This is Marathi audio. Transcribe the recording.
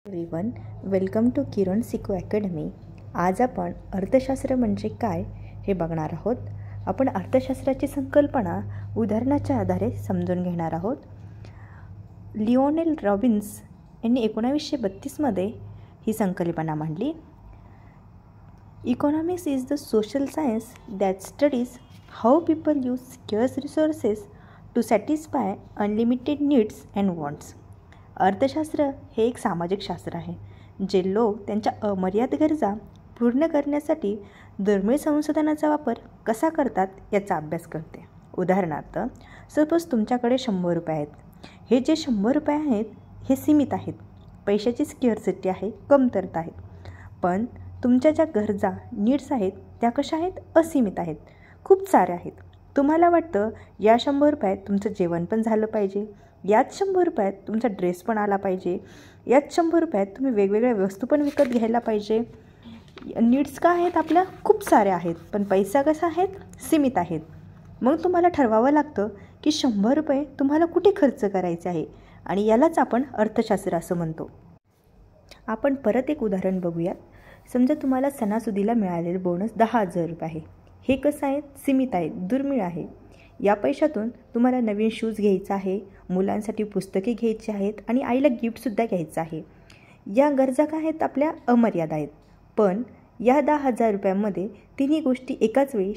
एव्हरीवन, वेलकम टू किरण सिको अकॅडमी. आज आपण अर्थशास्त्र म्हणजे काय हे बघणार आहोत. आपण अर्थशास्त्राची संकल्पना उदाहरणाच्या आधारे समजून घेणार आहोत. लिओनेल रॉबिन्स यांनी 1932मध्ये ही संकल्पना मांडली. Economics is the social science that studies how people use scarce resources to satisfy unlimited needs and wants. अर्थशास्त्र हे एक सामाजिक शास्त्र आहे जे लोक त्यांच्या अमर्याद गरजा पूर्ण करण्यासाठी दुर्मिळ संसाधनाचा वापर कसा करतात याचा अभ्यास करते. उदाहरणार्थ, सपोज तुमच्याकडे 100 रुपये आहेत. हे जे 100 रुपये आहेत हे सीमित आहेत. पैशाची स्केअर्सिटी आहे, कमतरता आहेत. पण तुमच्या ज्या गरजा नीड्स आहेत त्या कशा आहेत? असीमित आहेत, खूप साऱ्या आहेत. तुम्हाला वाटतं या 100 रुपयात तुमचं जेवण पण झालं पाहिजे, याच 100 रुपयात तुमचा ड्रेस पण आला पाहिजे, याच 100 रुपयात तुम्ही वेगवेगळ्या वस्तू पण विकत घ्यायला पाहिजे. नीड्स का आहेत? आपल्या खूप साऱ्या आहेत, पण पैसा कसा आहेत? सीमित आहेत. मग तुम्हाला ठरवावं लागतं की 100 रुपये तुम्हाला कुठे खर्च करायचे आहे, आणि यालाच आपण अर्थशास्त्र असं म्हणतो. आपण परत एक उदाहरण बघूयात. समजा तुम्हाला सणासुदीला मिळालेले बोनस 10,000 रुपये आहे. हे कसं आहे? सीमित आहे, दुर्मिळ आहे. या पैशातून तुम्हाला नवीन शूज घ्यायचा आहे, मुलांसाठी पुस्तके घ्यायची आहेत आणि आईला गिफ्टसुद्धा घ्यायचं आहे. या गरजा काय आहेत? आपल्या अमर्याद आहेत. पण या 10,000 रुपयांमध्ये तिन्ही गोष्टी एकाच वेळी